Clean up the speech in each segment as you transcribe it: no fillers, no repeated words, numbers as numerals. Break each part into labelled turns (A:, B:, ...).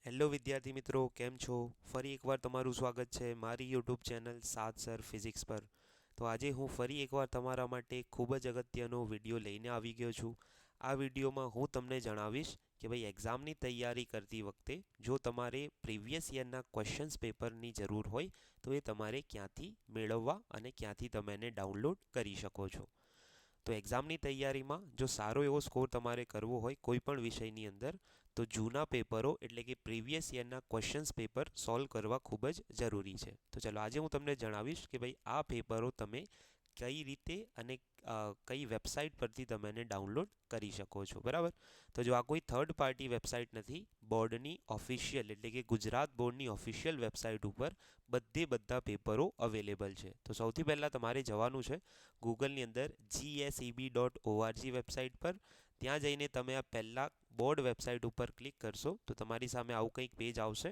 A: Hello વિદ્યાર્થી મિત્રો, કેમ છો? ફરી એકવાર તમારું સ્વાગત છે મારી યુટ્યુબ ચેનલ સાત સર ફિઝિક્સ પર. તો આજે હું ફરી એકવાર તમારા માટે ખૂબ જ અગત્યનો વિડીયો લઈને આવી ગયો છું. આ વિડીયોમાં હું તમને જણાવીશ કે ભાઈ એક્ઝામની તૈયારી કરતી વખતે જો તમારે પ્રીવિયસ યરના ક્વેશ્ચન્સ પેપરની જરૂર હોય તો એ તમારે ક્યાંથી મેળવવા અને ક્યાંથી તમે એને ડાઉનલોડ કરી શકો છો. તો એક્ઝામની તૈયારીમાં જો સારો એવો સ્કોર તમારે કરવો હોય કોઈ પણ વિષયની અંદર તો જૂના પેપરો એટલે કે પ્રીવિયસ યરના ક્વેશ્ચન્સ પેપર સોલ્વ કરવા ખૂબ જ જરૂરી છે. તો ચાલો આજે હું તમને જણાવીશ કે ભાઈ આ પેપરો તમે કઈ રીતે અને કઈ વેબસાઇટ પરથી તમે એને ડાઉનલોડ કરી શકો છો. બરાબર, તો જો આ કોઈ થર્ડ પાર્ટી વેબસાઇટ નથી, બોર્ડની ઓફિશિયલ એટલે કે ગુજરાત બોર્ડની ઓફિશિયલ વેબસાઇટ ઉપર બધા પેપરો અવેલેબલ છે. તો સૌથી પહેલાં તમારે જવાનું છે ગૂગલની અંદર GSEB.org વેબસાઇટ પર. ત્યાં જઈને તમે આ પહેલાં બોર્ડ વેબસાઇટ ઉપર ક્લિક કરશો તો તમારી સામે આવું કંઈક પેજ આવશે.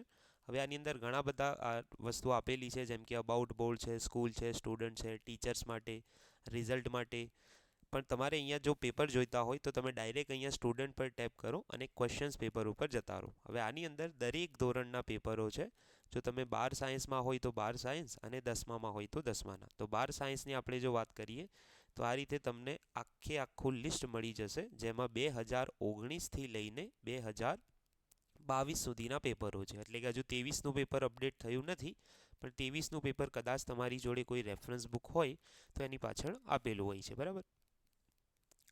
A: હવે આની અંદર ઘણા બધા વસ્તુઓ આપેલી છે, જેમ કે અબાઉટ બોર્ડ છે, સ્કૂલ છે, સ્ટુડન્ટ છે, ટીચર્સ માટે, રિઝલ્ટ માટે. પણ તમારે અહીંયા જો પેપર જોઈતા હોય તો તમે ડાયરેક્ટ અહીંયા સ્ટુડન્ટ પર ટેપ કરો અને ક્વેશ્ચન્સ પેપર ઉપર જતા રહો. હવે આની અંદર દરેક ધોરણના પેપરો છે. જો તમે 12 સાયન્સમાં હોય તો 12 સાયન્સ અને 10મામાં હોય તો 10માના. તો 12 સાયન્સની આપણે જો વાત કરીએ તો આ રીતે તમને આખું લિસ્ટ મળી જશે, જેમાં 2019થી લઈને 2022 સુધીના પેપરો છે. એટલે કે હજુ 23નું પેપર અપડેટ થયું નથી, પણ 23નું પેપર કદાચ તમારી જોડે કોઈ રેફરન્સ બુક હોય તો એની પાછળ આપેલું હોય છે. બરાબર,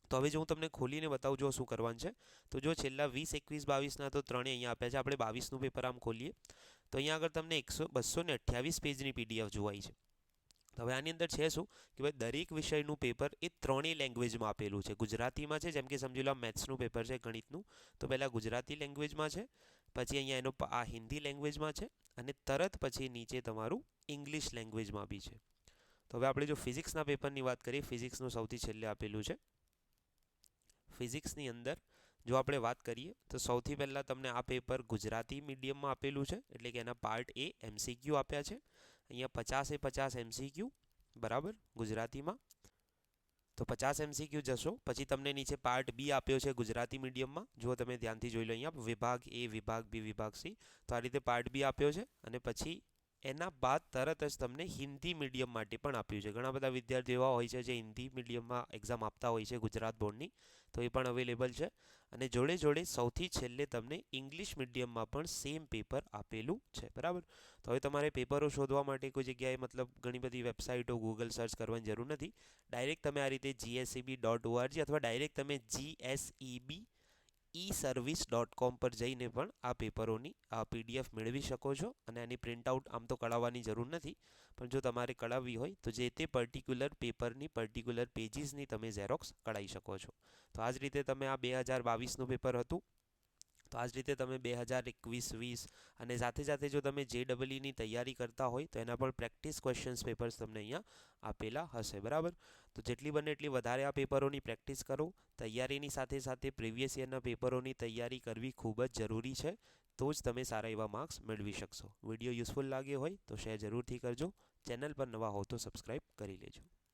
A: તો હવે જો હું તમને ખોલીને બતાવું જો શું કરવાનું છે, તો જો છેલ્લા 20, 21, 22ના તો ત્રણેય અહીંયા આપ્યા છે. આપણે 22નું પેપર આમ ખોલીએ તો અહીંયા આગળ તમને 228 પેજની PDF જોવાય છે. હવે આની અંદર છે શું કે ભાઈ દરેક વિષયનું પેપર એ ત્રણેય લેંગ્વેજમાં આપેલું છે. ગુજરાતીમાં છે, જેમ કે સમજી લો મેથ્સનું પેપર છે ગણિતનું, તો પહેલાં ગુજરાતી લેંગ્વેજમાં છે, પછી અહીંયા એનો આ હિન્દી લેંગ્વેજમાં છે અને તરત પછી નીચે તમારું ઇંગ્લિશ લેંગ્વેજમાં બી છે. તો હવે આપણે જો ફિઝિક્સના પેપરની વાત કરીએ, ફિઝિક્સનું સૌથી છેલ્લે આપેલું છે. ફિઝિક્સની અંદર જો આપણે વાત કરીએ તો સૌથી પહેલાં તમને આ પેપર ગુજરાતી મીડિયમમાં આપેલું છે, એટલે કે એના પાર્ટ એ MCQ આપ્યા છે. અહીંયા 50 MCQ, બરાબર, ગુજરાતીમાં. તો 50 MCQ જશો પછી તમને નીચે પાર્ટ બી આપ્યો છે ગુજરાતી મીડિયમમાં. જો તમે ધ્યાનથી જોઈ લો, અહીંયા વિભાગ એ, વિભાગ બી, વિભાગ સી. તો આ રીતે પાર્ટ બી આપ્યો છે અને પછી એના બાદ તરત જ તમને હિન્દી મીડિયમ માટે પણ આપ્યું છે. ઘણા બધા વિદ્યાર્થીઓ એવા હોય છે જે હિન્દી મીડિયમમાં એક્ઝામ આપતા હોય છે ગુજરાત બોર્ડની, તો એ પણ અવેલેબલ છે. અને જોડે જોડે સૌથી છેલ્લે તમને ઇંગ્લિશ મીડિયમમાં પણ સેમ પેપર આપેલું છે. બરાબર, તો હવે તમારે પેપરો શોધવા માટે કોઈ જગ્યાએ મતલબ ઘણી બધી વેબસાઇટો ગૂગલ સર્ચ કરવાની જરૂર નથી. ડાયરેક્ટ તમે આ રીતે GSEB.org અથવા ડાયરેક્ટ તમે GSEBeservice.com પર જઈને પણ આ પેપરોની PDF મેળવી શકો છો. અને આની પ્રિન્ટઆઉટ આમ તો કઢાવવાની જરૂર નથી, પણ જો તમારે કઢાવવી હોય તો જે તે પર્ટિક્યુલર પેપરની પર્ટિક્યુલર પેજીસની તમે ઝેરોક્સ કઢાવી શકો છો. તો આ જ રીતે તમે આ 2022નું પેપર હતું, તો આ જ રીતે તમે 2021-20 અને સાથે સાથે જો તમે JEEની તૈયારી કરતા હોય તો એના પણ પ્રેક્ટિસ ક્વેશ્ચન્સ પેપર્સ તમને અહીંયા આપેલા હશે. બરાબર, તો જેટલી બને એટલી વધારે આ પેપરોની પ્રેક્ટિસ કરો. તૈયારીની સાથે સાથે પ્રીવિયસ યરના પેપરોની તૈયારી કરવી ખૂબ જ જરૂરી છે, તો જ તમે સારા એવા માર્ક્સ મેળવી શકશો. વિડીયો યુઝફુલ લાગ્યો હોય તો શેર જરૂરથી કરજો. ચેનલ પર નવા હો તો સબસ્ક્રાઈબ કરી લેજો.